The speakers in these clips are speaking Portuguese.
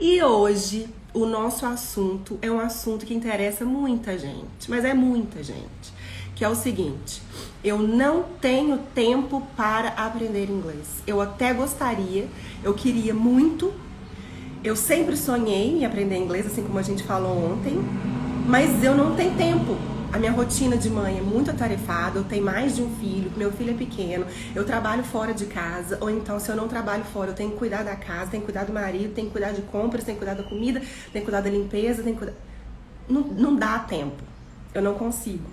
E hoje o nosso assunto é um assunto que interessa muita gente, mas é muita gente, que é o seguinte: eu não tenho tempo para aprender inglês. Eu até gostaria, eu queria muito, eu sempre sonhei em aprender inglês, assim como a gente falou ontem, mas eu não tenho tempo. A minha rotina de mãe é muito atarefada, eu tenho mais de um filho, meu filho é pequeno, eu trabalho fora de casa, ou então se eu não trabalho fora, eu tenho que cuidar da casa, tenho que cuidar do marido, tenho que cuidar de compras, tenho que cuidar da comida, tenho que cuidar da limpeza, tenho que cuidar... Não dá tempo, eu não consigo.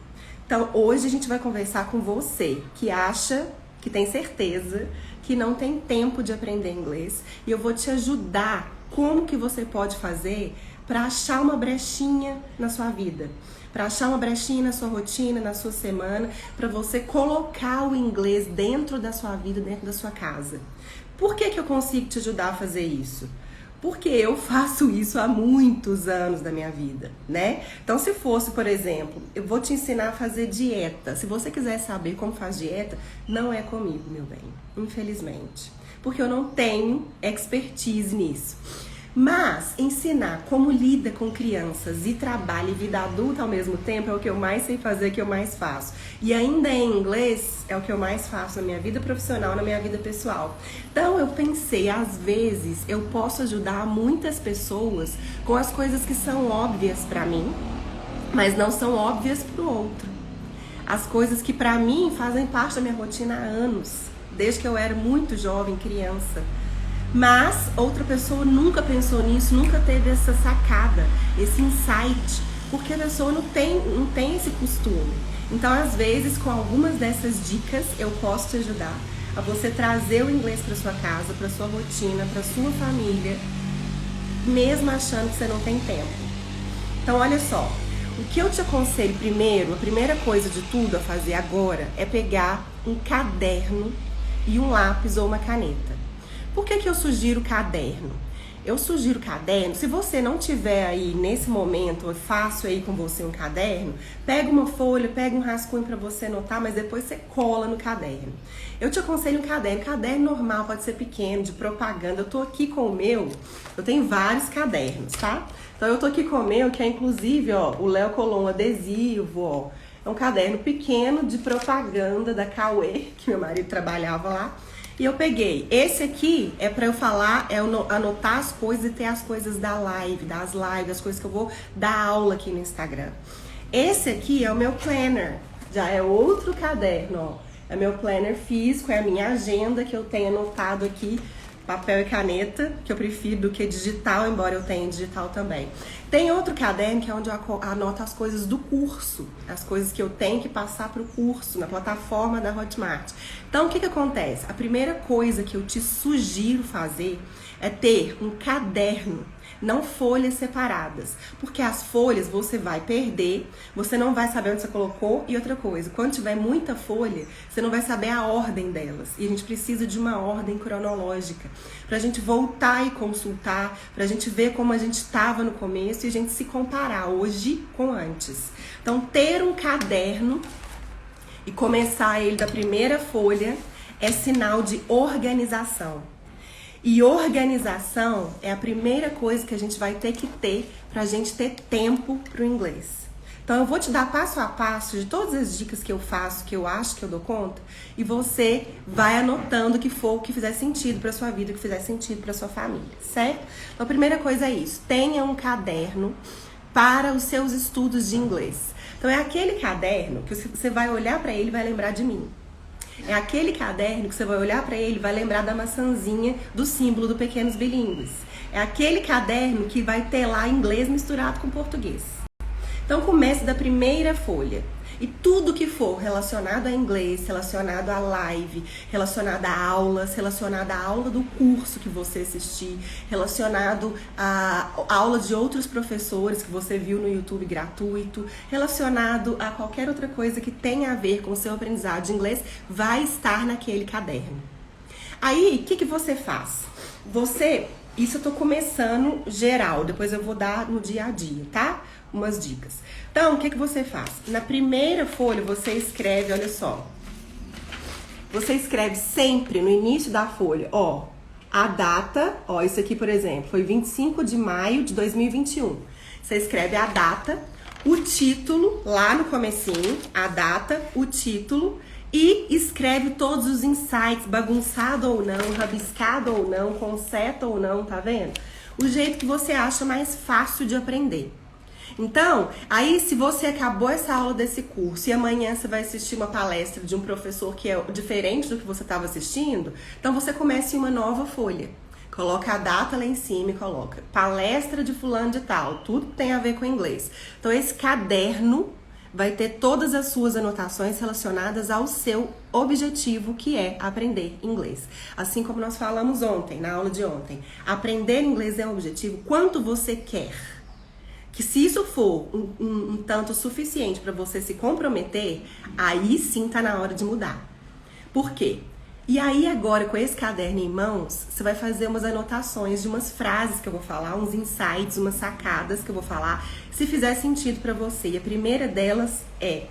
Então hoje a gente vai conversar com você que acha, que tem certeza que não tem tempo de aprender inglês, e eu vou te ajudar como que você pode fazer para achar uma brechinha na sua vida, para achar uma brechinha na sua rotina, na sua semana, para você colocar o inglês dentro da sua vida, dentro da sua casa. Por que eu consigo te ajudar a fazer isso? Porque eu faço isso há muitos anos da minha vida, né? Então, se fosse, por exemplo, eu vou te ensinar a fazer dieta. Se você quiser saber como faz dieta, não é comigo, meu bem, infelizmente. Porque eu não tenho expertise nisso. Mas ensinar como lida com crianças e trabalho e vida adulta ao mesmo tempo é o que eu mais sei fazer, que eu mais faço. E ainda em inglês é o que eu mais faço na minha vida profissional, na minha vida pessoal. Então eu pensei, às vezes eu posso ajudar muitas pessoas com as coisas que são óbvias pra mim, mas não são óbvias pro outro. As coisas que pra mim fazem parte da minha rotina há anos, desde que eu era muito jovem, criança. Mas outra pessoa nunca pensou nisso, nunca teve essa sacada, esse insight, porque a pessoa não tem esse costume. Então, às vezes, com algumas dessas dicas, eu posso te ajudar a você trazer o inglês para sua casa, para sua rotina, para sua família, mesmo achando que você não tem tempo. Então, olha só, o que eu te aconselho primeiro, a primeira coisa de tudo a fazer agora é pegar um caderno e um lápis ou uma caneta. Por que eu sugiro caderno? Eu sugiro caderno, se você não tiver aí nesse momento, é fácil aí com você um caderno, pega uma folha, pega um rascunho para você anotar, mas depois você cola no caderno. Eu te aconselho um caderno normal, pode ser pequeno, de propaganda. Eu tô aqui com o meu, eu tenho vários cadernos, tá? Então eu tô aqui com o meu, que é inclusive, ó, o Léo colou um adesivo, ó. É um caderno pequeno de propaganda da Cauê, que meu marido trabalhava lá. E eu peguei, esse aqui é pra eu falar, é anotar as coisas e ter as coisas da live, das lives, as coisas que eu vou dar aula aqui no Instagram. Esse aqui é o meu planner, já é outro caderno, ó. É meu planner físico, é a minha agenda que eu tenho anotado aqui, papel e caneta, que eu prefiro do que digital, embora eu tenha digital também. Tem outro caderno que é onde eu anoto as coisas do curso, as coisas que eu tenho que passar para o curso, na plataforma da Hotmart. Então, o que acontece? A primeira coisa que eu te sugiro fazer é ter um caderno, não folhas separadas, porque as folhas você vai perder, você não vai saber onde você colocou. E outra coisa, quando tiver muita folha, você não vai saber a ordem delas, e a gente precisa de uma ordem cronológica pra gente voltar e consultar, pra gente ver como a gente estava no começo e a gente se comparar hoje com antes. Então, ter um caderno e começar ele da primeira folha é sinal de organização. E organização é a primeira coisa que a gente vai ter que ter pra gente ter tempo pro inglês. Então eu vou te dar passo a passo de todas as dicas que eu faço, que eu acho que eu dou conta, e você vai anotando o que for, o que fizer sentido pra sua vida, o que fizer sentido pra sua família, certo? Então a primeira coisa é isso, tenha um caderno para os seus estudos de inglês. Então é aquele caderno que você vai olhar pra ele e vai lembrar de mim. É aquele caderno que você vai olhar pra ele e vai lembrar da maçãzinha, do símbolo do Pequenos Bilíngues. É aquele caderno que vai ter lá inglês misturado com português. Então comece da primeira folha. E tudo que for relacionado a inglês, relacionado a live, relacionado a aulas, relacionado à aula do curso que você assistir, relacionado à aula de outros professores que você viu no YouTube gratuito, relacionado a qualquer outra coisa que tenha a ver com o seu aprendizado de inglês, vai estar naquele caderno. Aí, o que você faz? Isso eu tô começando geral, depois eu vou dar no dia a dia, tá? Umas dicas. Então, o que você faz? Na primeira folha você escreve, olha só. Você escreve sempre no início da folha, ó, a data, ó, isso aqui, por exemplo, foi 25 de maio de 2021. Você escreve a data, o título, lá no comecinho, a data, o título, e escreve todos os insights, bagunçado ou não, rabiscado ou não, com seta ou não, tá vendo? O jeito que você acha mais fácil de aprender. Então, aí se você acabou essa aula desse curso e amanhã você vai assistir uma palestra de um professor que é diferente do que você estava assistindo, então você começa em uma nova folha. Coloca a data lá em cima e coloca palestra de fulano de tal, tudo tem a ver com inglês. Então esse caderno vai ter todas as suas anotações relacionadas ao seu objetivo, que é aprender inglês. Assim como nós falamos ontem, na aula de ontem, aprender inglês é um objetivo, quanto você quer. Que se isso for um tanto suficiente para você se comprometer, aí sim tá na hora de mudar. Por quê? E aí agora, com esse caderno em mãos, você vai fazer umas anotações de umas frases que eu vou falar, uns insights, umas sacadas que eu vou falar, se fizer sentido para você. E a primeira delas é: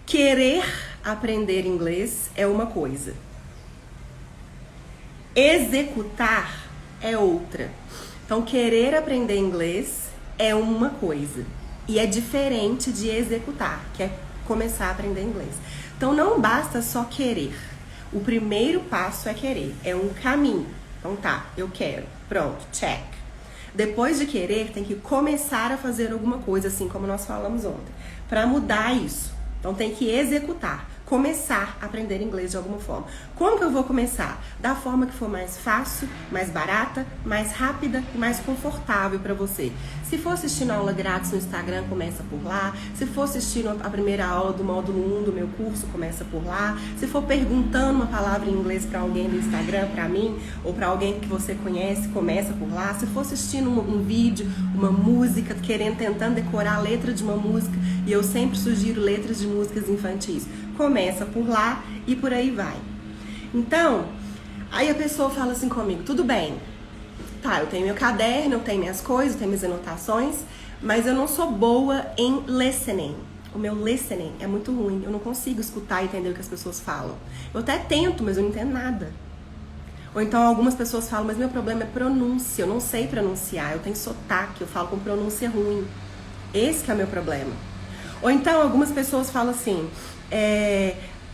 querer aprender inglês é uma coisa, executar é outra. Então, querer aprender inglês é uma coisa e é diferente de executar, que é começar a aprender inglês. Então, não basta só querer. O primeiro passo é querer, é um caminho. Então tá, eu quero, pronto, check. Depois de querer, tem que começar a fazer alguma coisa, assim como nós falamos ontem, para mudar isso. Então tem que executar, começar a aprender inglês de alguma forma. Como que eu vou começar? Da forma que for mais fácil, mais barata, mais rápida e mais confortável para você. Se for assistindo a aula grátis no Instagram, começa por lá. Se for assistindo a primeira aula do módulo 1 do meu curso, começa por lá. Se for perguntando uma palavra em inglês para alguém no Instagram, para mim, ou para alguém que você conhece, começa por lá. Se for assistindo um vídeo, uma música, tentando decorar a letra de uma música, e eu sempre sugiro letras de músicas infantis, começa por lá e por aí vai. Então, aí a pessoa fala assim comigo: tudo bem, tá, eu tenho meu caderno, eu tenho minhas coisas, eu tenho minhas anotações, mas eu não sou boa em listening. O meu listening é muito ruim, eu não consigo escutar e entender o que as pessoas falam. Eu até tento, mas eu não entendo nada. Ou então algumas pessoas falam: mas meu problema é pronúncia, eu não sei pronunciar, eu tenho sotaque, eu falo com pronúncia ruim. Esse que é o meu problema. Ou então algumas pessoas falam assim: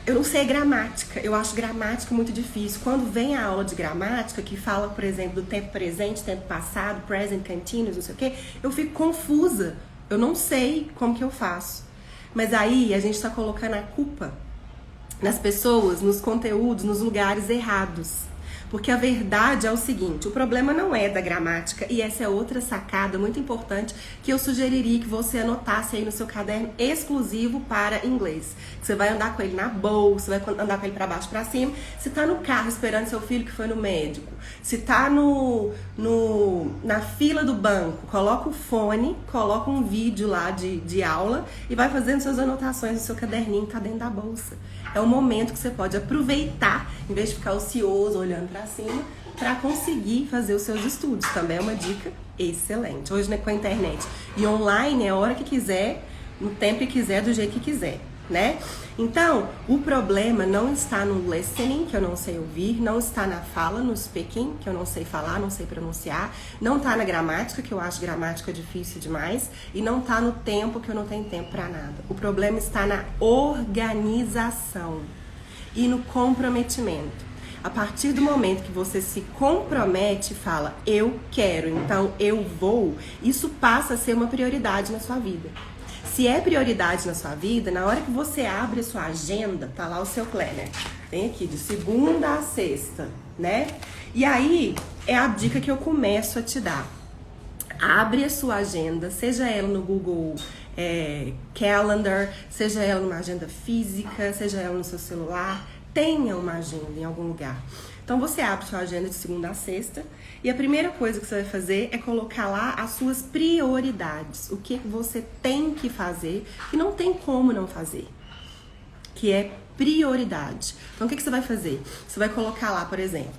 eu não sei gramática, eu acho gramática muito difícil. Quando vem a aula de gramática, que fala, por exemplo, do tempo presente, tempo passado, present continuous, não sei o quê, eu fico confusa. Eu não sei como que eu faço. Mas aí a gente tá colocando a culpa nas pessoas, nos conteúdos, nos lugares errados. Porque a verdade é o seguinte: o problema não é da gramática, e essa é outra sacada muito importante que eu sugeriria que você anotasse aí no seu caderno exclusivo para inglês. Você vai andar com ele na bolsa, vai andar com ele para baixo, para cima. Se tá no carro esperando seu filho que foi no médico, se tá na fila do banco, coloca o fone, coloca um vídeo lá de aula e vai fazendo suas anotações no seu caderninho que tá dentro da bolsa. É um momento que você pode aproveitar, em vez de ficar ocioso, olhando para cima, para conseguir fazer os seus estudos. Também é uma dica excelente. Hoje, né, com a internet e online, é a hora que quiser, no tempo que quiser, do jeito que quiser, né? Então, o problema não está no listening, que eu não sei ouvir, não está na fala, no speaking, que eu não sei falar, não sei pronunciar, não está na gramática, que eu acho gramática difícil demais, e não está no tempo, que eu não tenho tempo para nada. O problema está na organização e no comprometimento. A partir do momento que você se compromete e fala: eu quero, então eu vou, isso passa a ser uma prioridade na sua vida. Se é prioridade na sua vida, na hora que você abre a sua agenda, tá lá o seu planner. Tem aqui de segunda a sexta, né? E aí é a dica que eu começo a te dar. Abre a sua agenda, seja ela no Google Calendar, seja ela numa agenda física, seja ela no seu celular. Tenha uma agenda em algum lugar. Então você abre sua agenda de segunda a sexta e a primeira coisa que você vai fazer é colocar lá as suas prioridades. O que você tem que fazer e não tem como não fazer. Que é prioridade. Então o que você vai fazer? Você vai colocar lá, por exemplo,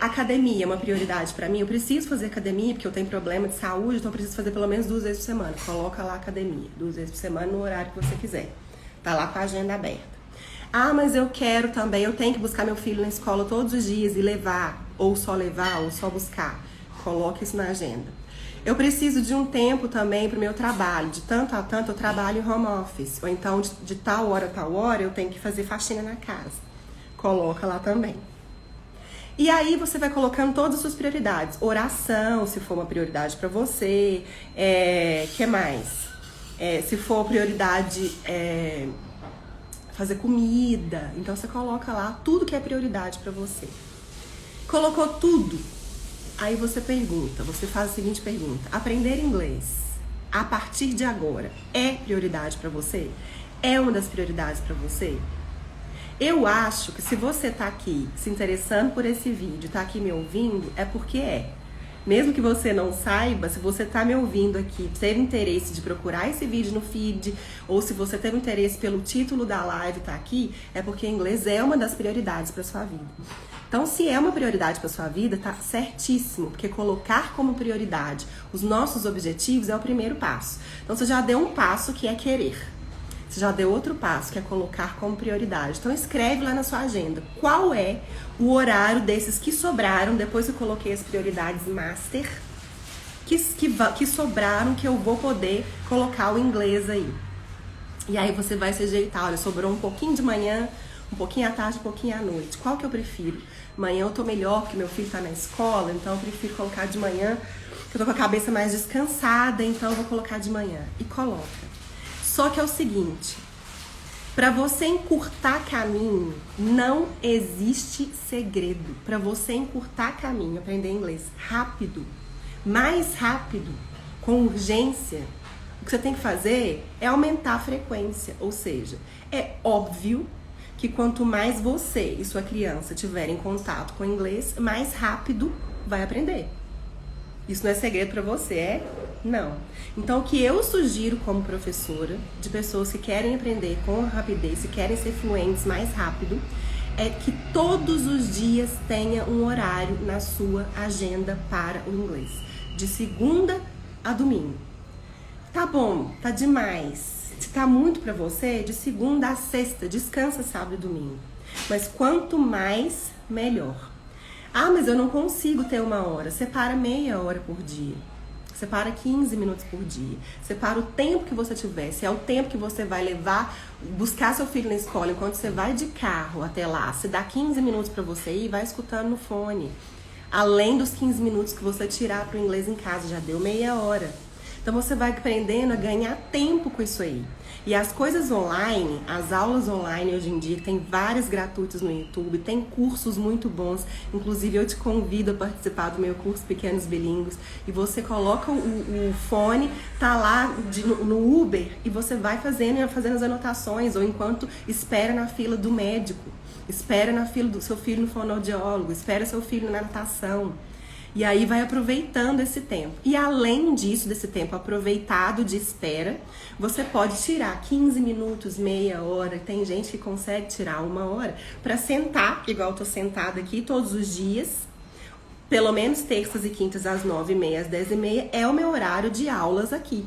academia é uma prioridade para mim. Eu preciso fazer academia porque eu tenho problema de saúde, então eu preciso fazer pelo menos 2 vezes por semana. Coloca lá academia, 2 vezes por semana no horário que você quiser. Tá lá com a agenda aberta. Ah, mas eu quero também, eu tenho que buscar meu filho na escola todos os dias e levar, ou só buscar. Coloque isso na agenda. Eu preciso de um tempo também para o meu trabalho. De tanto a tanto eu trabalho em home office. Ou então de tal hora a tal hora eu tenho que fazer faxina na casa. Coloca lá também. E aí você vai colocando todas as suas prioridades. Oração, se for uma prioridade para você. Que mais? Se for prioridade fazer comida. Então você coloca lá tudo que é prioridade para você. Colocou tudo. Aí você pergunta, você faz a seguinte pergunta: aprender inglês a partir de agora é prioridade para você? É uma das prioridades para você? Eu acho que se você tá aqui se interessando por esse vídeo, tá aqui me ouvindo, é porque é. Mesmo que você não saiba, se você tá me ouvindo aqui, teve interesse de procurar esse vídeo no feed, ou se você teve interesse pelo título da live tá aqui, é porque inglês é uma das prioridades para sua vida. Então, se é uma prioridade para sua vida, tá certíssimo, porque colocar como prioridade os nossos objetivos é o primeiro passo. Então, você já deu um passo que é querer. Você já deu outro passo, que é colocar como prioridade. Então, escreve lá na sua agenda qual é o horário desses que sobraram, depois que eu coloquei as prioridades master, que sobraram, que eu vou poder colocar o inglês aí. E aí você vai se ajeitar, olha, sobrou um pouquinho de manhã, um pouquinho à tarde, um pouquinho à noite. Qual que eu prefiro? Amanhã eu tô melhor, porque meu filho tá na escola, então eu prefiro colocar de manhã, porque eu tô com a cabeça mais descansada, então eu vou colocar de manhã. E coloca. Só que é o seguinte, para você encurtar caminho, não existe segredo. Para você encurtar caminho, aprender inglês rápido, mais rápido, com urgência, o que você tem que fazer é aumentar a frequência. Ou seja, é óbvio que quanto mais você e sua criança tiverem contato com o inglês, mais rápido vai aprender. Isso não é segredo para você, é? Não. Então, o que eu sugiro como professora de pessoas que querem aprender com rapidez, que querem ser fluentes mais rápido, é que todos os dias tenha um horário na sua agenda para o inglês. De segunda a domingo. Tá bom, tá demais. Se tá muito para você, de segunda a sexta, descansa sábado e domingo. Mas quanto mais, melhor. Ah, mas eu não consigo ter uma hora. Separa meia hora por dia. Separa 15 minutos por dia. Separa o tempo que você tiver. Se é o tempo que você vai levar, buscar seu filho na escola, enquanto você vai de carro até lá, se dá 15 minutos para você ir, vai escutando no fone. Além dos 15 minutos que você tirar pro inglês em casa, já deu meia hora. Então você vai aprendendo a ganhar tempo com isso aí. E as coisas online, as aulas online hoje em dia, tem várias gratuitas no YouTube, tem cursos muito bons. Inclusive eu te convido a participar do meu curso Pequenos Bilíngues. E você coloca o fone, tá lá no Uber e você vai fazendo as anotações, ou enquanto espera na fila do médico, espera na fila do seu filho no fonoaudiólogo, espera seu filho na natação. E aí vai aproveitando esse tempo. E além disso, desse tempo aproveitado de espera, você pode tirar 15 minutos, meia hora. Tem gente que consegue tirar uma hora para sentar, igual eu tô sentada aqui todos os dias. Pelo menos terças e quintas às 9h30, às 10h30 é o meu horário de aulas aqui.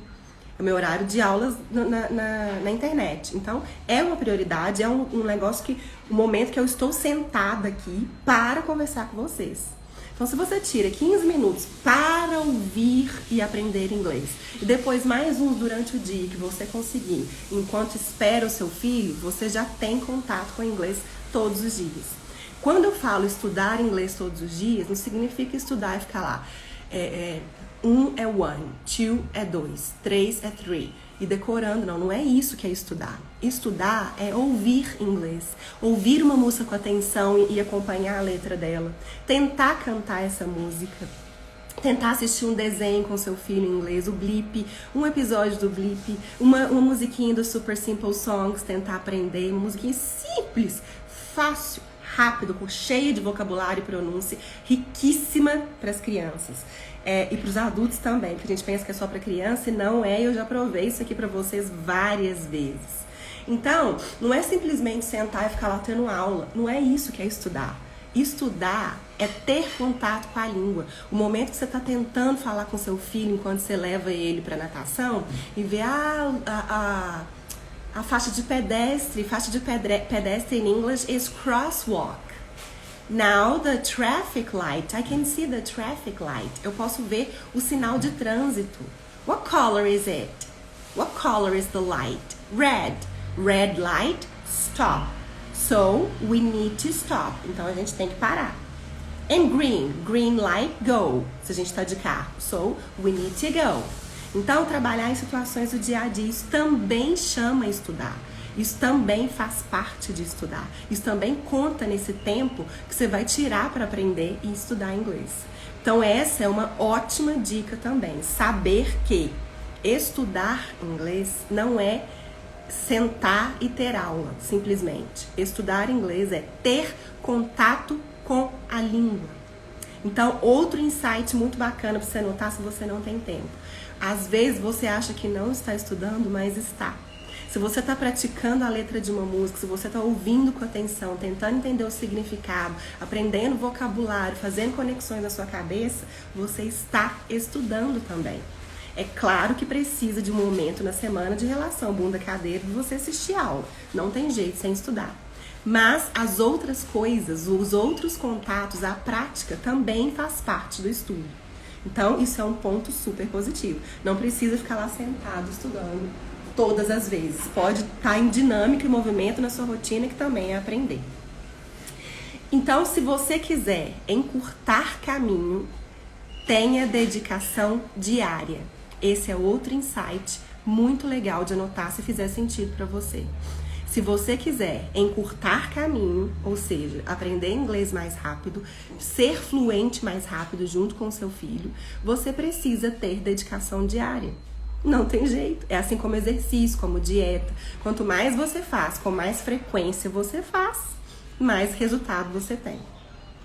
É o meu horário de aulas na internet. Então, é uma prioridade, é um negócio que, um momento que eu estou sentada aqui para conversar com vocês. Então, se você tira 15 minutos para ouvir e aprender inglês, e depois mais uns durante o dia que você conseguir, enquanto espera o seu filho, você já tem contato com o inglês todos os dias. Quando eu falo estudar inglês todos os dias, não significa estudar e ficar lá. 1 é 1, 2 é 2, 3 é 3. E decorando, não é isso que é estudar. Estudar é ouvir inglês, ouvir uma música com atenção e acompanhar a letra dela, tentar cantar essa música, tentar assistir um desenho com seu filho em inglês, o Blip, um episódio do Blip, uma musiquinha do Super Simple Songs, tentar aprender, uma musiquinha simples, fácil, rápido, cheia de vocabulário e pronúncia, riquíssima para as crianças. E para os adultos também, porque a gente pensa que é só para criança e não é, eu já provei isso aqui para vocês várias vezes. Então, não é simplesmente sentar e ficar lá tendo aula, não é isso que é estudar. Estudar é ter contato com a língua. O momento que você está tentando falar com seu filho enquanto você leva ele para natação e ver A faixa de pedestre in English is crosswalk. Now the traffic light, I can see the traffic light. Eu posso ver o sinal de trânsito. What color is it? What color is the light? Red. Red light, stop. So we need to stop. Então a gente tem que parar. And green, green light, go. Se a gente está de carro. So we need to go. Então trabalhar em situações do dia a dia, isso também chama estudar. Isso também faz parte de estudar. Isso também conta nesse tempo que você vai tirar para aprender e estudar inglês. Então essa é uma ótima dica também. Saber que estudar inglês não é sentar e ter aula, simplesmente. Estudar inglês é ter contato com a língua. Então, outro insight muito bacana para você anotar se você não tem tempo. Às vezes você acha que não está estudando, mas está. Se você está praticando a letra de uma música, se você está ouvindo com atenção, tentando entender o significado, aprendendo vocabulário, fazendo conexões na sua cabeça, você está estudando também. É claro que precisa de um momento na semana de relação bunda-cadeira de você assistir aula. Não tem jeito sem estudar. Mas as outras coisas, os outros contatos, a prática também faz parte do estudo. Então, isso é um ponto super positivo. Não precisa ficar lá sentado estudando todas as vezes. Pode estar em dinâmica e movimento na sua rotina, que também é aprender. Então, se você quiser encurtar caminho, tenha dedicação diária. Esse é outro insight muito legal de anotar se fizer sentido para você. Se você quiser encurtar caminho, ou seja, aprender inglês mais rápido, ser fluente mais rápido junto com o seu filho, você precisa ter dedicação diária. Não tem jeito. É assim como exercício, como dieta. Quanto mais você faz, com mais frequência você faz, mais resultado você tem.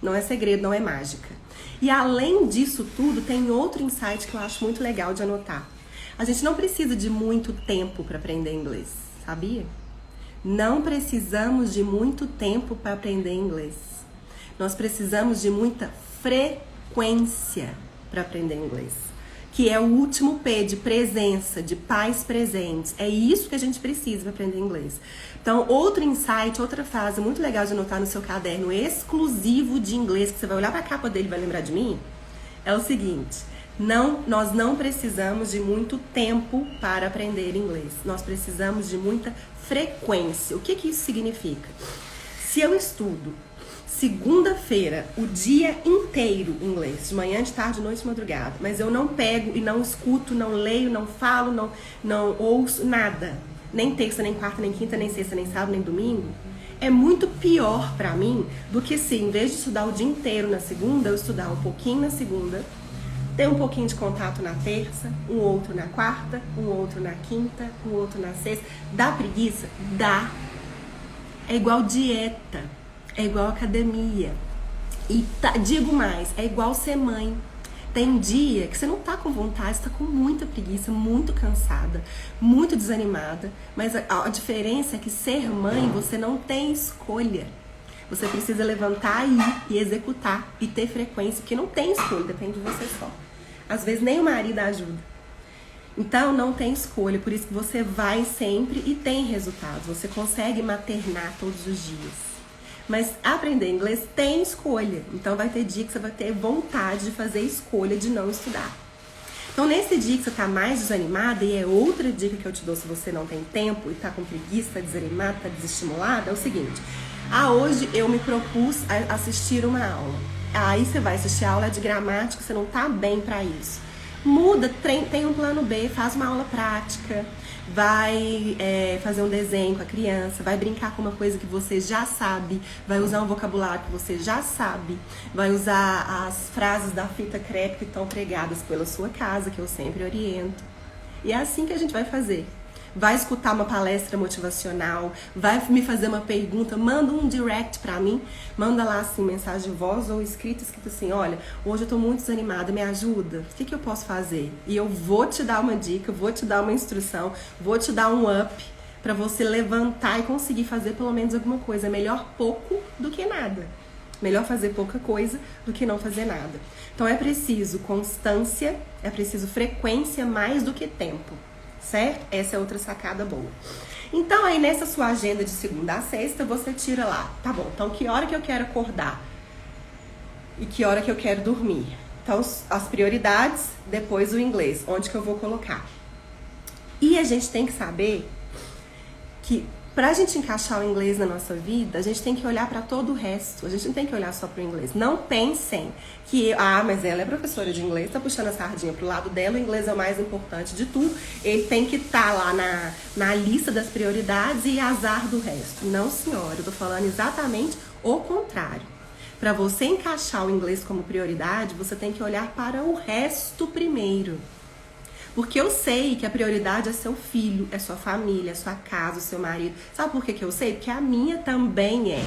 Não é segredo, não é mágica. E além disso tudo, tem outro insight que eu acho muito legal de anotar. A gente não precisa de muito tempo para aprender inglês, sabia? Não precisamos de muito tempo para aprender inglês. Nós precisamos de muita frequência para aprender inglês. Que é o último P de presença, de pais presentes. É isso que a gente precisa para aprender inglês. Então, outro insight, outra frase muito legal de anotar no seu caderno exclusivo de inglês, que você vai olhar para a capa dele e vai lembrar de mim, é o seguinte: nós não precisamos de muito tempo para aprender inglês. Nós precisamos de muita frequência. O que isso significa? Se eu estudo segunda-feira, o dia inteiro inglês, de manhã, de tarde, de noite, de madrugada, mas eu não pego e não escuto, não leio, não falo, não ouço nada, nem terça, nem quarta, nem quinta, nem sexta, nem sábado, nem domingo, é muito pior pra mim do que se, em vez de estudar o dia inteiro na segunda, eu estudar um pouquinho na segunda, ter um pouquinho de contato na terça, um outro na quarta, um outro na quinta, um outro na sexta. Dá preguiça? Dá. É igual dieta. É igual academia. E digo mais, é igual ser mãe. Tem dia que você não tá com vontade, você tá com muita preguiça, muito cansada, muito desanimada. Mas a diferença é que ser mãe, você não tem escolha. Você precisa levantar e executar e ter frequência, porque não tem escolha, depende de você só. Às vezes nem o marido ajuda. Então não tem escolha, por isso que você vai sempre e tem resultados. Você consegue maternar todos os dias. Mas aprender inglês tem escolha. Então vai ter dia que você vai ter vontade de fazer escolha de não estudar. Então nesse dia que você tá mais desanimada, e é outra dica que eu te dou se você não tem tempo e tá com preguiça, tá desanimada, tá desestimulada, é o seguinte: hoje eu me propus a assistir uma aula. Aí você vai assistir a aula de gramática, você não tá bem pra isso. Muda, tem um plano B, faz uma aula prática, vai fazer um desenho com a criança, vai brincar com uma coisa que você já sabe, vai usar um vocabulário que você já sabe, vai usar as frases da fita crepe que estão pregadas pela sua casa, que eu sempre oriento. E é assim que a gente vai fazer. Vai escutar uma palestra motivacional, vai me fazer uma pergunta, manda um direct pra mim, manda lá assim, mensagem de voz ou escrito assim: olha, hoje eu tô muito desanimada, me ajuda, o que eu posso fazer? E eu vou te dar uma dica, vou te dar uma instrução, vou te dar um up pra você levantar e conseguir fazer pelo menos alguma coisa. É melhor pouco do que nada. Melhor fazer pouca coisa do que não fazer nada. Então é preciso constância, é preciso frequência mais do que tempo. Certo? Essa é outra sacada boa. Então aí nessa sua agenda de segunda a sexta, você tira lá, tá bom, então que hora que eu quero acordar? E que hora que eu quero dormir? Então as prioridades, depois o inglês, onde que eu vou colocar? E a gente tem que saber que pra gente encaixar o inglês na nossa vida, a gente tem que olhar pra todo o resto. A gente não tem que olhar só pro inglês. Não pensem que, mas ela é professora de inglês, tá puxando a sardinha pro lado dela, o inglês é o mais importante de tudo. Ele tem que estar lá na lista das prioridades e azar do resto. Não, senhora, eu tô falando exatamente o contrário. Pra você encaixar o inglês como prioridade, você tem que olhar para o resto primeiro. Porque eu sei que a prioridade é seu filho, é sua família, é sua casa, o seu marido. Sabe por que eu sei? Porque a minha também é.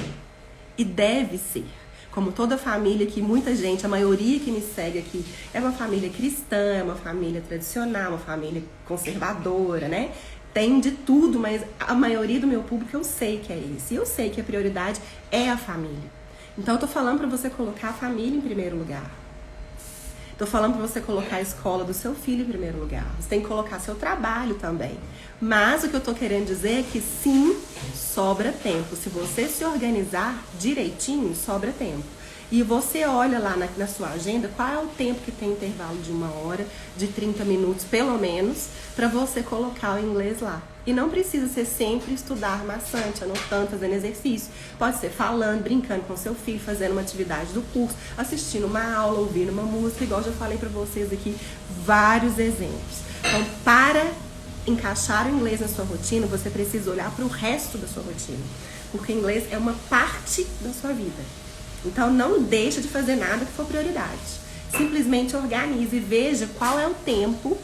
E deve ser. Como toda família que muita gente, a maioria que me segue aqui, é uma família cristã, é uma família tradicional, uma família conservadora, né? Tem de tudo, mas a maioria do meu público eu sei que é isso. E eu sei que a prioridade é a família. Então eu tô falando pra você colocar a família em primeiro lugar. Tô falando pra você colocar a escola do seu filho em primeiro lugar. Você tem que colocar seu trabalho também. Mas o que eu tô querendo dizer é que sim, sobra tempo. Se você se organizar direitinho, sobra tempo. E você olha lá na sua agenda qual é o tempo que tem intervalo de 1 hora, de 30 minutos pelo menos, pra você colocar o inglês lá. E não precisa ser sempre estudar maçante, anotando, fazendo exercício. Pode ser falando, brincando com seu filho, fazendo uma atividade do curso, assistindo uma aula, ouvindo uma música, igual já falei pra vocês aqui, vários exemplos. Então, para encaixar o inglês na sua rotina, você precisa olhar para o resto da sua rotina. Porque o inglês é uma parte da sua vida. Então, não deixa de fazer nada que for prioridade. Simplesmente organize e veja qual é o tempo.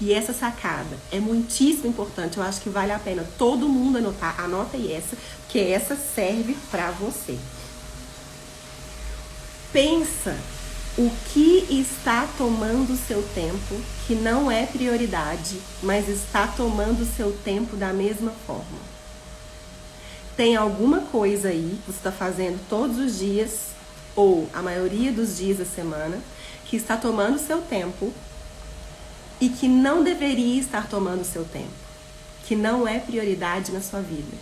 E essa sacada é muitíssimo importante. Eu acho que vale a pena todo mundo anotar. Anota aí essa, porque essa serve pra você. Pensa o que está tomando o seu tempo, que não é prioridade, mas está tomando o seu tempo da mesma forma. Tem alguma coisa aí que você está fazendo todos os dias, ou a maioria dos dias da semana, que está tomando o seu tempo e que não deveria estar tomando o seu tempo, que não é prioridade na sua vida.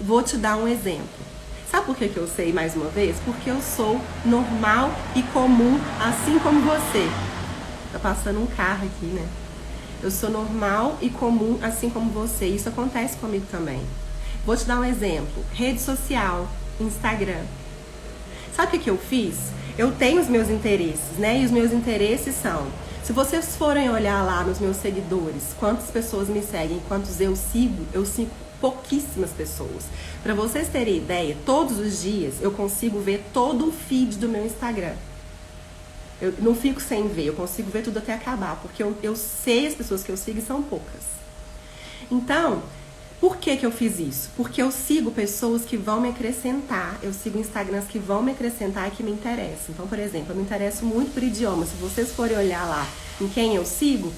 Vou te dar um exemplo. Sabe por que eu sei mais uma vez? Porque eu sou normal e comum, assim como você. Tá passando um carro aqui, né? Eu sou normal e comum, assim como você. Isso acontece comigo também. Vou te dar um exemplo. Rede social, Instagram. Sabe o que eu fiz? Eu tenho os meus interesses, né? E os meus interesses são... Se vocês forem olhar lá nos meus seguidores, quantas pessoas me seguem, quantos eu sigo pouquíssimas pessoas. Para vocês terem ideia, todos os dias eu consigo ver todo o feed do meu Instagram. Eu não fico sem ver, eu consigo ver tudo até acabar, porque eu sei as pessoas que eu sigo e são poucas. Então, por que eu fiz isso? Porque eu sigo pessoas que vão me acrescentar, eu sigo Instagrams que vão me acrescentar e que me interessam. Então, por exemplo, eu me interesso muito por idioma. Se vocês forem olhar lá em quem eu sigo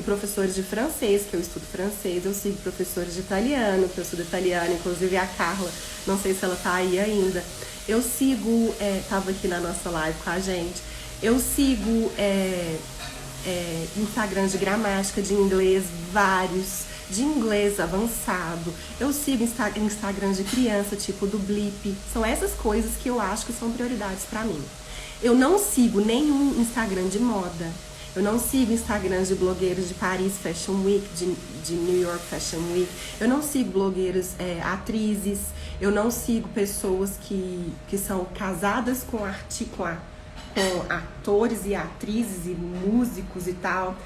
professores de francês, que eu estudo francês, eu sigo professores de italiano, que eu estudo italiano, inclusive a Carla, não sei se ela tá aí ainda. Eu sigo, tava aqui na nossa live com a gente, eu sigo Instagrams de gramática, de inglês, vários, de inglês avançado. Eu sigo Instagram de criança, tipo do Blip. São essas coisas que eu acho que são prioridades pra mim. Eu não sigo nenhum Instagram de moda. Eu não sigo Instagrams de blogueiros de Paris Fashion Week, de New York Fashion Week. Eu não sigo blogueiras atrizes. Eu não sigo pessoas que são casadas com atores e atrizes e músicos e tal.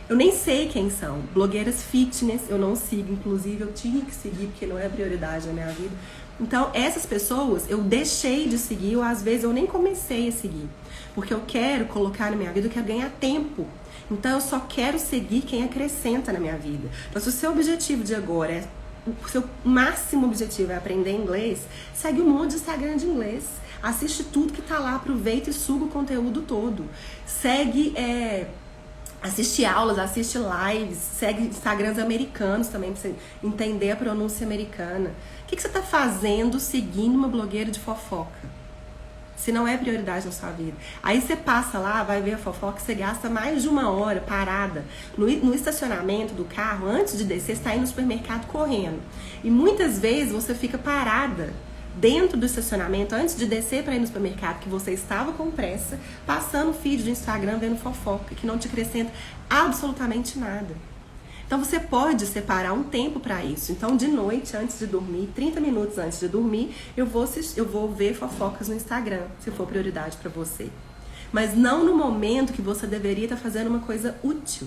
Eu nem sei quem são. Blogueiras fitness, eu não sigo. Inclusive, eu tinha que seguir, porque não é prioridade na minha vida. Então, essas pessoas, eu deixei de seguir, ou às vezes eu nem comecei a seguir. Porque eu quero colocar na minha vida, eu quero ganhar tempo. Então, eu só quero seguir quem acrescenta na minha vida. Então, se o seu objetivo de agora, o seu máximo objetivo é aprender inglês, segue um monte de Instagram de inglês. Assiste tudo que tá lá, aproveita e suga o conteúdo todo. Segue... assiste aulas, assiste lives, segue Instagrams americanos também, pra você entender a pronúncia americana. O que você tá fazendo seguindo uma blogueira de fofoca? Se não é prioridade na sua vida. Aí você passa lá, vai ver a fofoca, você gasta mais de 1 hora parada no estacionamento do carro, antes de descer, você está indo no supermercado correndo. E muitas vezes você fica parada dentro do estacionamento, antes de descer para ir no supermercado, que você estava com pressa, passando feed do Instagram, vendo fofoca, que não te acrescenta absolutamente nada. Então você pode separar um tempo para isso. Então de noite, antes de dormir, 30 minutos antes de dormir, eu vou ver fofocas no Instagram, se for prioridade para você. Mas não no momento que você deveria estar fazendo uma coisa útil.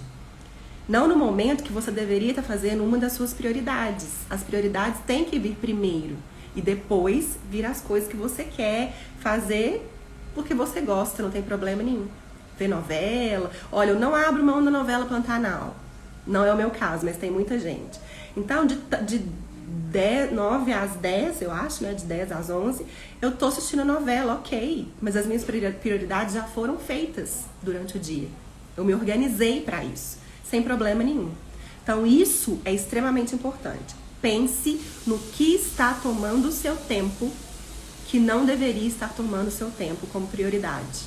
Não no momento que você deveria estar fazendo uma das suas prioridades. As prioridades têm que vir primeiro. E depois vir as coisas que você quer fazer porque você gosta, não tem problema nenhum. Ver novela. Olha, eu não abro mão da novela Pantanal. Não é o meu caso, mas tem muita gente. Então, de 9 às 10, eu acho, né? De 10 às 11, eu tô assistindo a novela, ok. Mas as minhas prioridades já foram feitas durante o dia. Eu me organizei para isso, sem problema nenhum. Então, isso é extremamente importante. Pense no que está tomando o seu tempo, que não deveria estar tomando o seu tempo como prioridade.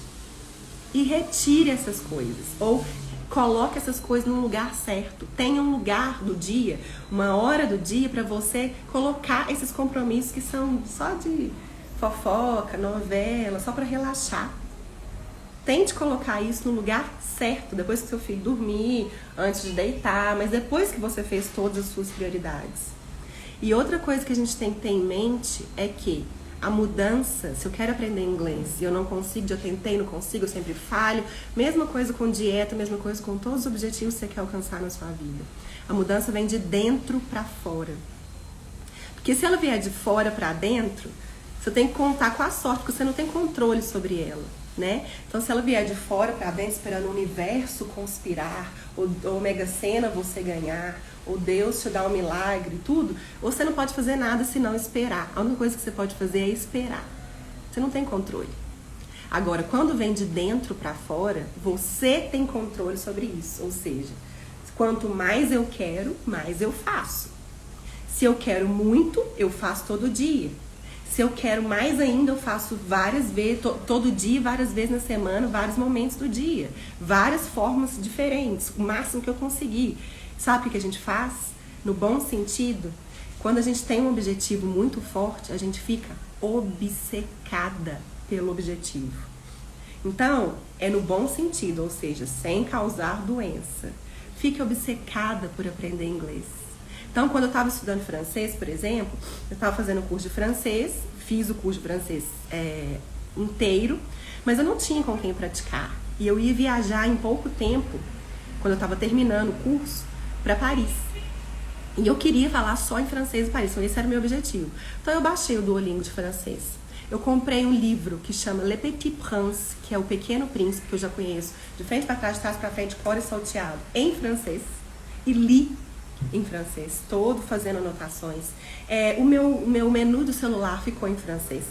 E retire essas coisas. Ou coloque essas coisas no lugar certo. Tenha um lugar do dia, uma hora do dia para você colocar esses compromissos que são só de fofoca, novela, só para relaxar. Tente colocar isso no lugar certo, depois que seu filho dormir, antes de deitar, mas depois que você fez todas as suas prioridades. E outra coisa que a gente tem que ter em mente é que a mudança, se eu quero aprender inglês e eu não consigo, já tentei, não consigo, eu sempre falho. Mesma coisa com dieta, mesma coisa com todos os objetivos que você quer alcançar na sua vida. A mudança vem de dentro para fora. Porque se ela vier de fora para dentro, você tem que contar com a sorte, porque você não tem controle sobre ela, né? Então, se ela vier de fora para dentro, esperando o universo conspirar, ou Mega Sena você ganhar, ou Deus te dar um milagre e tudo, você não pode fazer nada senão esperar. A única coisa que você pode fazer é esperar. Você não tem controle. Agora, quando vem de dentro para fora, você tem controle sobre isso. Ou seja, quanto mais eu quero, mais eu faço. Se eu quero muito, eu faço todo dia. Se eu quero mais ainda, eu faço várias vezes, todo dia, várias vezes na semana, vários momentos do dia. Várias formas diferentes, o máximo que eu conseguir. Sabe o que a gente faz? No bom sentido, quando a gente tem um objetivo muito forte, a gente fica obcecada pelo objetivo. Então, é no bom sentido, ou seja, sem causar doença. Fique obcecada por aprender inglês. Então, quando eu estava estudando francês, por exemplo, eu estava fazendo o curso de francês, fiz o curso de francês inteiro, mas eu não tinha com quem praticar. E eu ia viajar em pouco tempo, quando eu estava terminando o curso, para Paris. E eu queria falar só em francês em Paris, então esse era o meu objetivo. Então eu baixei o Duolingo de francês. Eu comprei um livro que chama Le Petit Prince, que é o Pequeno Príncipe, que eu já conheço, de frente para trás, de trás para frente, cor e salteado, em francês. E li em francês, todo fazendo anotações. O meu menu do celular ficou em francês.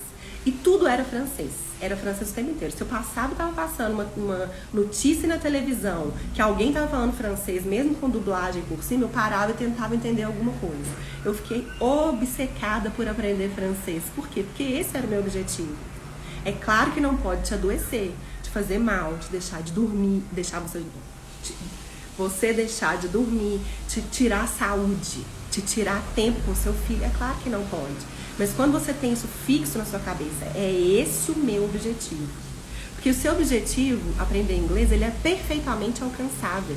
E tudo era francês. Era francês o tempo inteiro. Se eu passava e estava passando uma notícia na televisão que alguém estava falando francês, mesmo com dublagem por cima, eu parava e tentava entender alguma coisa. Eu fiquei obcecada por aprender francês. Por quê? Porque esse era o meu objetivo. É claro que não pode te adoecer, te fazer mal, te deixar de dormir, deixar você deixar de dormir, te tirar a saúde, te tirar tempo com seu filho. É claro que não pode. Mas quando você tem isso fixo na sua cabeça, é esse o meu objetivo. Porque o seu objetivo, aprender inglês, ele é perfeitamente alcançável.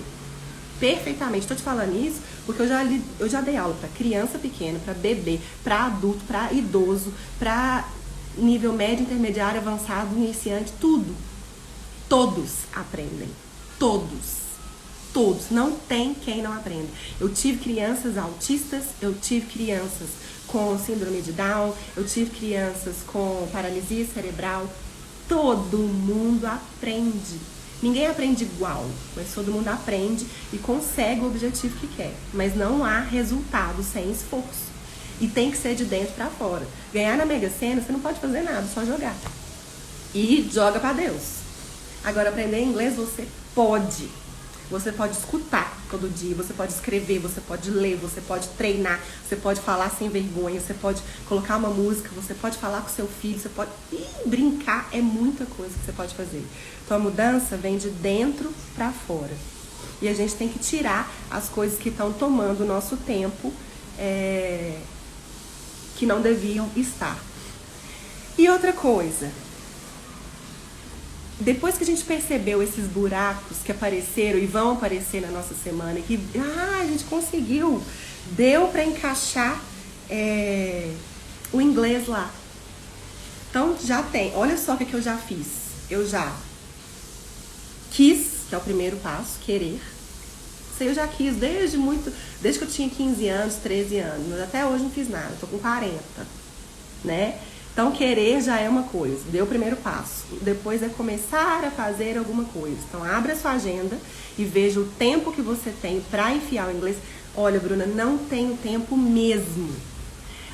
Perfeitamente. Estou te falando isso porque eu já dei aula para criança pequena, para bebê, para adulto, para idoso, para nível médio, intermediário, avançado, iniciante, tudo. Todos aprendem. Todos. Todos. Não tem quem não aprenda. Eu tive crianças autistas, eu tive crianças com síndrome de Down, eu tive crianças com paralisia cerebral. Todo mundo aprende. Ninguém aprende igual, mas todo mundo aprende e consegue o objetivo que quer. Mas não há resultado sem esforço. E tem que ser de dentro pra fora. Ganhar na Mega Sena, você não pode fazer nada, só jogar. E joga pra Deus. Agora, aprender inglês você pode. Você pode escutar todo dia, você pode escrever, você pode ler, você pode treinar, você pode falar sem vergonha, você pode colocar uma música, você pode falar com seu filho, você pode brincar, é muita coisa que você pode fazer. Então a mudança vem de dentro para fora. E a gente tem que tirar as coisas que estão tomando o nosso tempo, que não deviam estar. E outra coisa, depois que a gente percebeu esses buracos que apareceram e vão aparecer na nossa semana, que a gente conseguiu, deu para encaixar o inglês lá. Então já tem, olha só o que eu já fiz. Eu já quis, que é o primeiro passo, querer. Isso eu já quis desde que eu tinha 15 anos, 13 anos, mas até hoje não fiz nada, tô com 40, né? Então, querer já é uma coisa, deu o primeiro passo. Depois é começar a fazer alguma coisa. Então, abre a sua agenda e veja o tempo que você tem para enfiar o inglês. Olha, Bruna, não tenho tempo mesmo.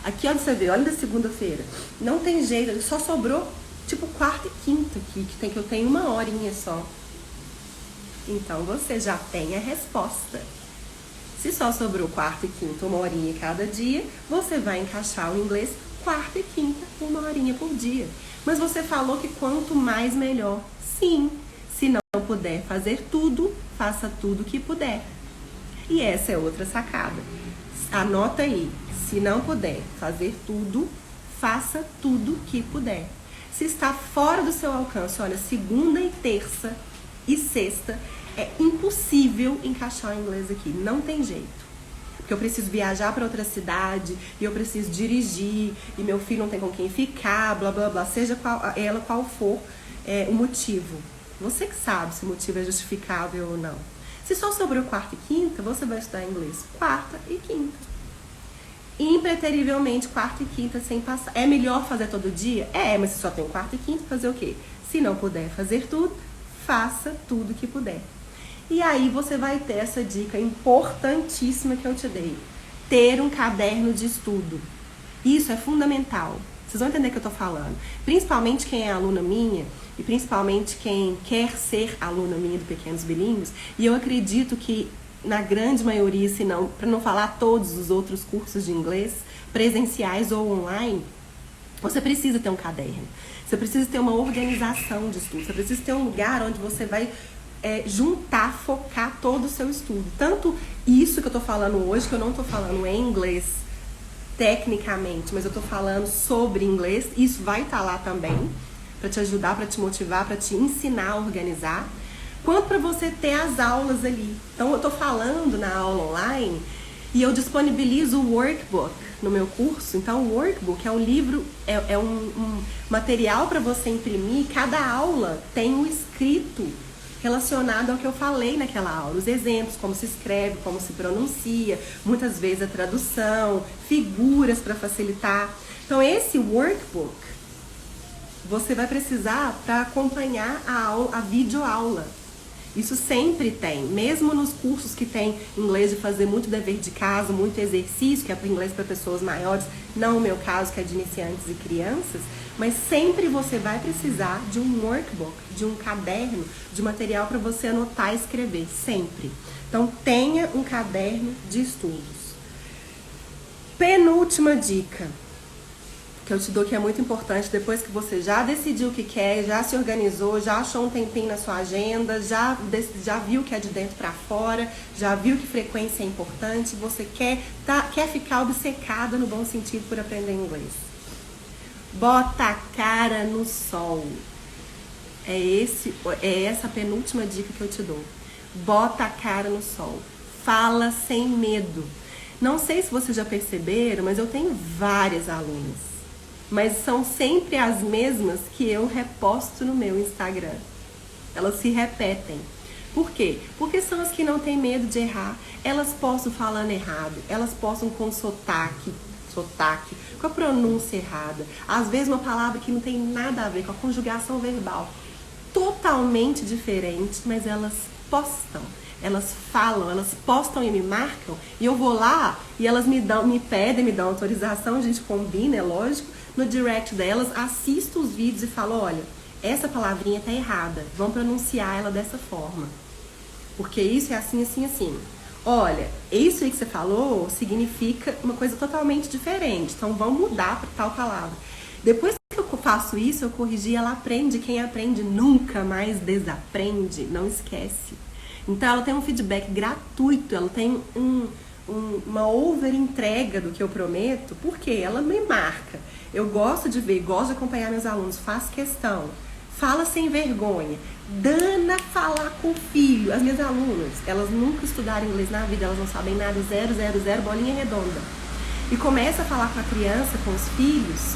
Aqui, onde você vê, olha da segunda-feira. Não tem jeito, só sobrou tipo quarta e quinta aqui, que eu tenho 1 horinha só. Então, você já tem a resposta. Se só sobrou quarta e quinta, 1 horinha cada dia, você vai encaixar o inglês quarta e quinta, 1 horinha por dia. Mas você falou que quanto mais melhor. Sim, se não puder fazer tudo, faça tudo que puder. E essa é outra sacada. Anota aí, se não puder fazer tudo, faça tudo que puder. Se está fora do seu alcance, olha, segunda e terça e sexta, é impossível encaixar o inglês aqui, não tem jeito. Porque eu preciso viajar para outra cidade, e eu preciso dirigir, e meu filho não tem com quem ficar, blá blá blá, seja qual for o motivo. Você que sabe se o motivo é justificável ou não. Se só sobrou quarta e quinta, você vai estudar inglês quarta e quinta. Impreterivelmente, quarta e quinta sem passar. É melhor fazer todo dia? Mas se só tem quarta e quinta, fazer o quê? Se não puder fazer tudo, faça tudo que puder. E aí você vai ter essa dica importantíssima que eu te dei. Ter um caderno de estudo. Isso é fundamental. Vocês vão entender o que eu tô falando. Principalmente quem é aluna minha, e principalmente quem quer ser aluna minha do Pequenos Bilíngues. E eu acredito que na grande maioria, se não, para não falar todos os outros cursos de inglês, presenciais ou online, você precisa ter um caderno. Você precisa ter uma organização de estudo. Você precisa ter um lugar onde você vai juntar, focar todo o seu estudo. Tanto isso que eu tô falando hoje, que eu não tô falando em inglês tecnicamente, mas eu tô falando sobre inglês, isso vai estar lá também, para te ajudar, para te motivar, para te ensinar a organizar, quanto para você ter as aulas ali. Então eu tô falando na aula online e eu disponibilizo o workbook no meu curso. Então o workbook é um livro, é um material para você imprimir. Cada aula tem um escrito relacionado ao que eu falei naquela aula, os exemplos, como se escreve, como se pronuncia, muitas vezes a tradução, figuras para facilitar. Então esse workbook você vai precisar para acompanhar a videoaula. Isso sempre tem, mesmo nos cursos que tem inglês de fazer muito dever de casa, muito exercício, que é para inglês para pessoas maiores, não o meu caso, que é de iniciantes e crianças, mas sempre você vai precisar de um workbook, de um caderno, de material para você anotar e escrever, sempre. Então tenha um caderno de estudos. Penúltima dica que eu te dou, que é muito importante, depois que você já decidiu o que quer, já se organizou, já achou um tempinho na sua agenda, já viu que é de dentro para fora, já viu que frequência é importante, você quer ficar obcecada no bom sentido por aprender inglês. Bota a cara no sol. É essa a penúltima dica que eu te dou. Bota a cara no sol. Fala sem medo. Não sei se vocês já perceberam, mas eu tenho várias alunas. Mas são sempre as mesmas que eu reposto no meu Instagram. Elas se repetem. Por quê? Porque são as que não têm medo de errar. Elas postam falando errado. Elas postam com sotaque, com a pronúncia errada. Às vezes uma palavra que não tem nada a ver com a conjugação verbal. Totalmente diferente, mas elas postam. Elas falam, elas postam e me marcam. E eu vou lá e elas me pedem, me dão autorização, a gente combina, é lógico. No direct delas, assisto os vídeos e falo, olha, essa palavrinha tá errada, vamos pronunciar ela dessa forma. porque isso é assim, assim, assim. Olha, isso aí que você falou significa uma coisa totalmente diferente, então vamos mudar para tal palavra. Depois que eu faço isso, eu corrigi, ela aprende. Quem aprende nunca mais desaprende, não esquece. Então ela tem um feedback gratuito, ela tem uma over entrega do que eu prometo, porque ela me marca. Eu gosto de ver, gosto de acompanhar meus alunos, faço questão. Fala sem vergonha. Dana falar com o filho. As minhas alunas, elas nunca estudaram inglês na vida, elas não sabem nada, 000, bolinha redonda. E começa a falar com a criança, com os filhos,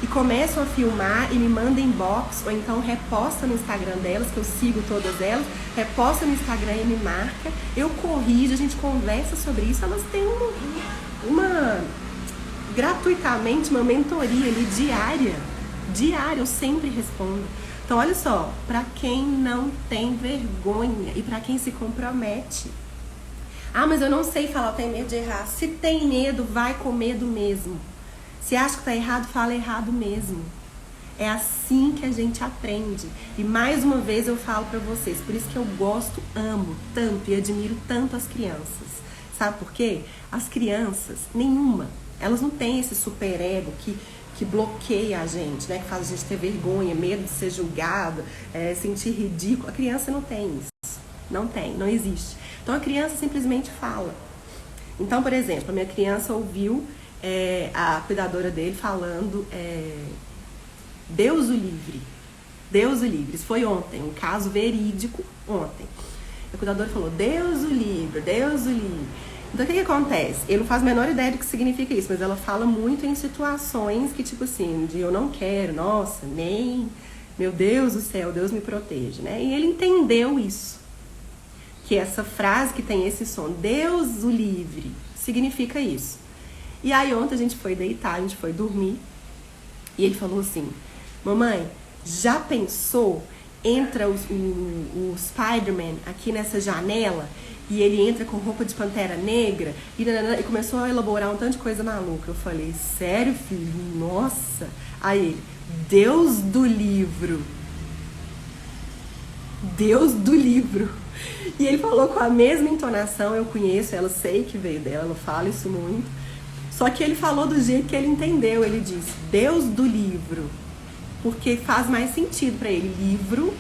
e começam a filmar e me mandam inbox, ou então reposta no Instagram delas, que eu sigo todas elas, reposta no Instagram e me marca, eu corrijo, a gente conversa sobre isso, elas têm gratuitamente uma mentoria ali diária, eu sempre respondo. Então olha só, pra quem não tem vergonha e pra quem se compromete. Ah, mas eu não sei falar, eu tenho medo de errar. Se tem medo, vai com medo mesmo. Se acha que tá errado, fala errado mesmo. É assim que a gente aprende. E mais uma vez eu falo pra vocês, por isso que eu gosto, amo tanto e admiro tanto as crianças. Sabe por quê? As crianças, nenhuma, elas não têm esse superego que bloqueia a gente, né? Que faz a gente ter vergonha, medo de ser julgado, sentir ridículo. A criança não tem isso. Não tem, não existe. Então a criança simplesmente fala. Então, por exemplo, a minha criança ouviu a cuidadora dele falando Deus o livre. Deus o livre. Isso foi ontem, um caso verídico ontem. A cuidadora falou, Deus o livre, Deus o livre. Então o que acontece? Ele não faz a menor ideia do que significa isso, mas ela fala muito em situações que tipo assim, de eu não quero, nossa, nem, meu Deus do céu, Deus me proteja, né? E ele entendeu isso. Que essa frase que tem esse som, Deus o livre, significa isso. E aí ontem a gente foi deitar, a gente foi dormir, e ele falou assim, mamãe, já pensou, entra o Spider-Man aqui nessa janela, e ele entra com roupa de pantera negra, e começou a elaborar um tanto de coisa maluca. Eu falei, sério, filho? Nossa! Aí ele, Deus do livro. Deus do livro. E ele falou com a mesma entonação, eu conheço ela, sei que veio dela, não fala isso muito. Só que ele falou do jeito que ele entendeu, ele disse, Deus do livro. Porque faz mais sentido para ele, livro,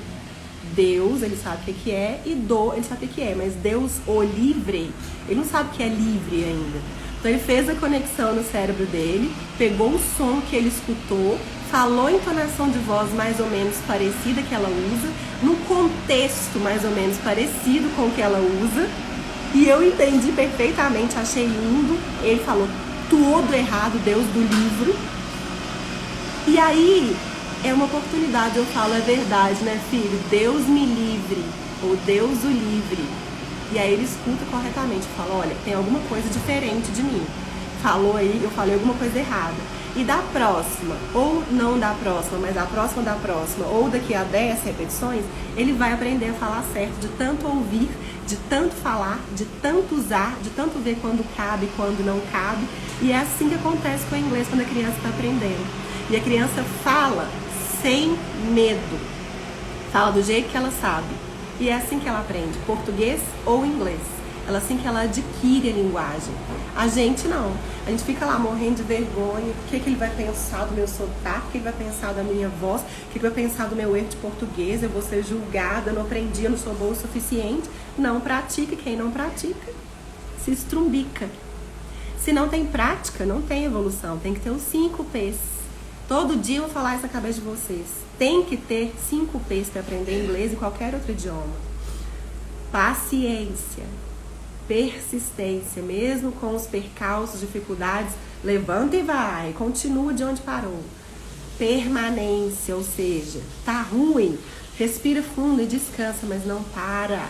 Deus, ele sabe o que é, e ele sabe o que é, mas Deus o livre, ele não sabe o que é livre ainda. Então ele fez a conexão no cérebro dele, pegou o som que ele escutou, falou a entonação de voz mais ou menos parecida que ela usa, num contexto mais ou menos parecido com o que ela usa, e eu entendi perfeitamente, achei lindo. Ele falou tudo errado, Deus do livro. E aí é uma oportunidade, eu falo, é verdade, né, filho? Deus me livre, ou Deus o livre. E aí ele escuta corretamente, fala, olha, tem alguma coisa diferente de mim. Falou aí, eu falei alguma coisa errada. E da próxima, ou não da próxima, mas da próxima, ou daqui a 10 repetições, ele vai aprender a falar certo, de tanto ouvir, de tanto falar, de tanto usar, de tanto ver quando cabe, quando não cabe. E é assim que acontece com o inglês quando a criança está aprendendo. E a criança fala sem medo. Fala do jeito que ela sabe. E é assim que ela aprende, português ou inglês. É assim que ela adquire a linguagem. A gente não. A gente fica lá morrendo de vergonha. O que ele vai pensar do meu sotaque? O que ele vai pensar da minha voz? O que ele vai pensar do meu erro de português? Eu vou ser julgada, eu não aprendi, eu não sou boa o suficiente. Não pratica. Quem não pratica se estrumbica. Se não tem prática, não tem evolução. Tem que ter os 5 P's. Todo dia eu vou falar isso na cabeça de vocês. Tem que ter 5 P's para aprender inglês e qualquer outro idioma. Paciência, persistência, mesmo com os percalços, dificuldades, levanta e vai, continua de onde parou. Permanência, ou seja, tá ruim, respira fundo e descansa, mas não para.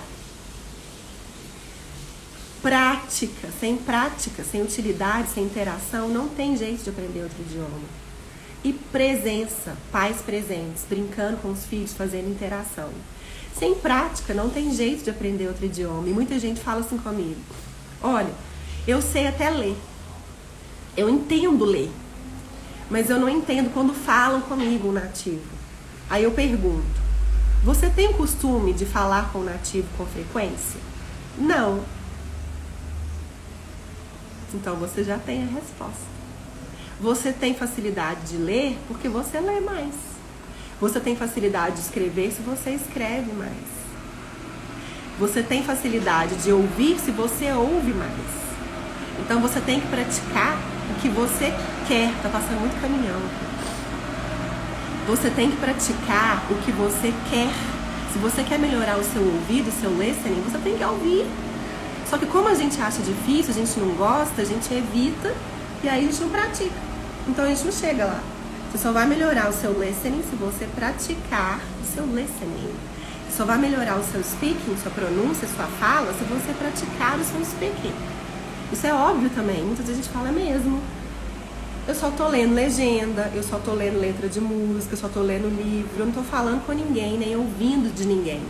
Prática, sem utilidade, sem interação, não tem jeito de aprender outro idioma. E presença, pais presentes, brincando com os filhos, fazendo interação. Sem prática, não tem jeito de aprender outro idioma. E muita gente fala assim comigo, olha, eu sei até ler, eu entendo ler, mas eu não entendo quando falam comigo um nativo. Aí eu pergunto, Você tem o costume de falar com o nativo com frequência? Não. Então você já tem a resposta. Você tem facilidade de ler porque você lê mais. Você tem facilidade de escrever se você escreve mais. Você tem facilidade de ouvir se você ouve mais. Então você tem que praticar o que você quer. Tá passando muito caminhão aqui. Você tem que praticar o que você quer. Se você quer melhorar o seu ouvido, o seu listening, você tem que ouvir. Só que como a gente acha difícil, a gente não gosta, a gente evita e aí a gente não pratica. Então a gente não chega lá. Você só vai melhorar o seu listening se você praticar o seu listening. Você só vai melhorar o seu speaking, sua pronúncia, sua fala, se você praticar o seu speaking. Isso é óbvio também. Muitas vezes a gente fala mesmo. Eu só tô lendo legenda, eu só tô lendo letra de música, eu só tô lendo livro, eu não tô falando com ninguém, nem ouvindo de ninguém.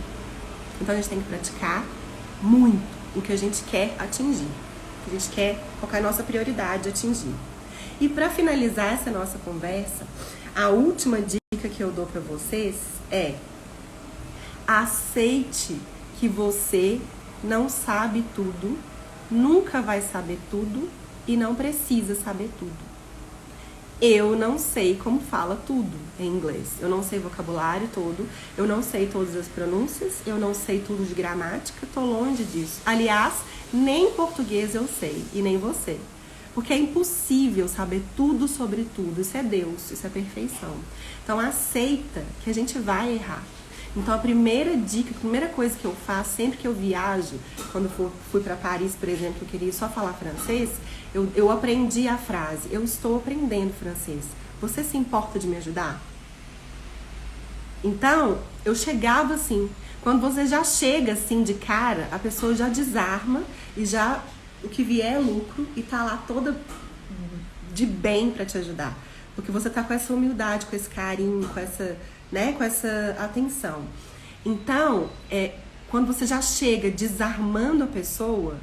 Então a gente tem que praticar muito o que a gente quer atingir, o que a gente quer, qual é a nossa prioridade de atingir. E para finalizar essa nossa conversa, a última dica que eu dou para vocês é: aceite que você não sabe tudo, nunca vai saber tudo e não precisa saber tudo. Eu não sei como fala tudo em inglês. Eu não sei o vocabulário todo, eu não sei todas as pronúncias, eu não sei tudo de gramática, tô longe disso. Aliás, nem português eu sei, e nem você. Porque é impossível saber tudo sobre tudo. Isso é Deus, isso é perfeição. Então aceita que a gente vai errar. Então a primeira dica, a primeira coisa que eu faço sempre que eu viajo, quando fui para Paris, por exemplo, eu queria só falar francês, eu aprendi a frase: eu estou aprendendo francês. Você se importa de me ajudar? Então, eu chegava assim. Quando você já chega assim de cara, a pessoa já desarma e já o que vier é lucro e tá lá toda de bem para te ajudar. Porque você tá com essa humildade, com esse carinho, com essa, né, com essa atenção. Então, quando você já chega desarmando a pessoa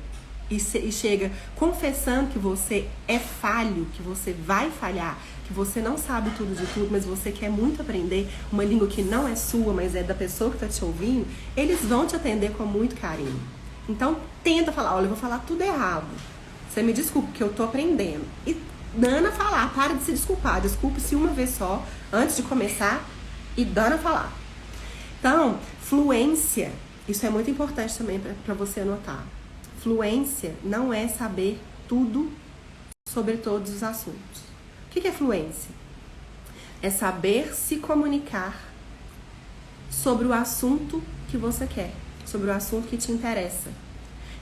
e chega confessando que você é falho, que você vai falhar, que você não sabe tudo de tudo, mas você quer muito aprender uma língua que não é sua, mas é da pessoa que tá te ouvindo, eles vão te atender com muito carinho. Então, tenta falar: olha, eu vou falar tudo errado. Você me desculpa, porque eu tô aprendendo. E dana falar, para de se desculpar. Desculpe-se uma vez só, antes de começar, e dana falar. Então, fluência, isso é muito importante também para você anotar. Fluência não é saber tudo sobre todos os assuntos. O que é fluência? É saber se comunicar sobre o assunto que você quer, sobre o assunto que te interessa.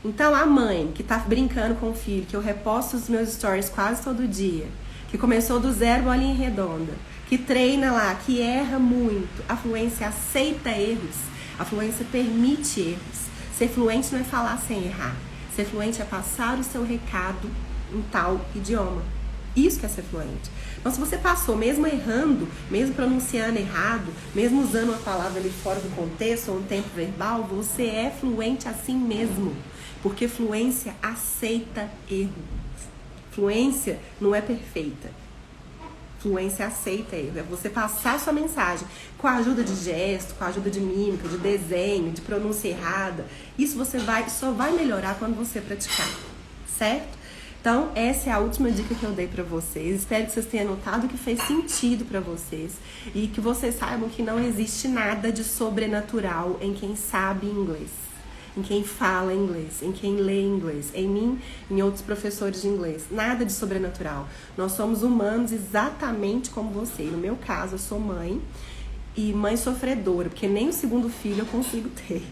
Então a mãe que tá brincando com o filho, que eu reposto os meus stories quase todo dia, que começou do zero bolinha redonda, que treina lá, que erra muito, a fluência aceita erros, a fluência permite erros. Ser fluente não é falar sem errar. Ser fluente é passar o seu recado em tal idioma. Isso que é ser fluente. Então, se você passou, mesmo errando, mesmo pronunciando errado, mesmo usando uma palavra ali fora do contexto ou um tempo verbal, você é fluente assim mesmo. Porque fluência aceita erro. Fluência não é perfeita. Fluência aceita erro. É você passar a sua mensagem com a ajuda de gesto, com a ajuda de mímica, de desenho, de pronúncia errada. Isso você só vai melhorar quando você praticar, certo? Então, essa é a última dica que eu dei pra vocês. Espero que vocês tenham notado que fez sentido pra vocês e que vocês saibam que não existe nada de sobrenatural em quem sabe inglês, em quem fala inglês, em quem lê inglês, em mim, em outros professores de inglês. Nada de sobrenatural. Nós somos humanos exatamente como você. No meu caso, eu sou mãe e mãe sofredora, porque nem o segundo filho eu consigo ter.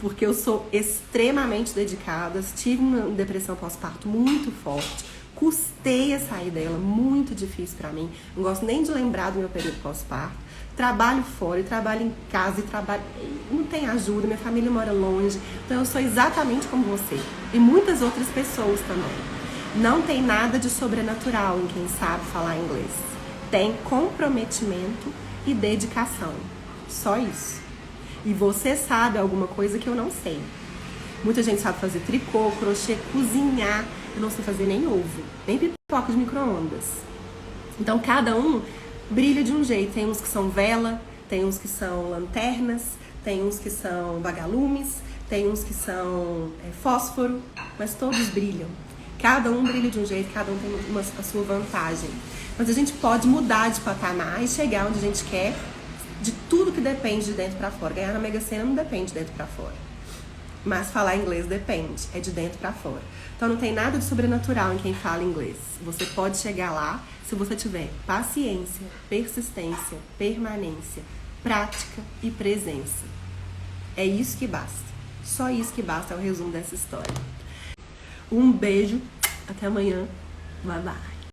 Porque eu sou extremamente dedicada, tive uma depressão pós-parto muito forte, custei a sair dela, muito difícil pra mim, não gosto nem de lembrar do meu período pós-parto, trabalho fora, trabalho em casa, não tem ajuda, minha família mora longe, então eu sou exatamente como você, e muitas outras pessoas também. Não tem nada de sobrenatural em quem sabe falar inglês, tem comprometimento e dedicação, só isso. E você sabe alguma coisa que eu não sei. Muita gente sabe fazer tricô, crochê, cozinhar. Eu não sei fazer nem ovo, nem pipoca de micro-ondas. Então cada um brilha de um jeito. Tem uns que são vela, tem uns que são lanternas, tem uns que são vagalumes, tem uns que são fósforo, mas todos brilham. Cada um brilha de um jeito, cada um tem a sua vantagem. Mas a gente pode mudar de patamar e chegar onde a gente quer, de tudo que depende de dentro pra fora. Ganhar na Mega Sena não depende de dentro pra fora. Mas falar inglês depende, é de dentro pra fora. Então não tem nada de sobrenatural em quem fala inglês. Você pode chegar lá se você tiver paciência, persistência, permanência, prática e presença. É isso que basta. Só isso que basta é o resumo dessa história. Um beijo, até amanhã. Bye bye.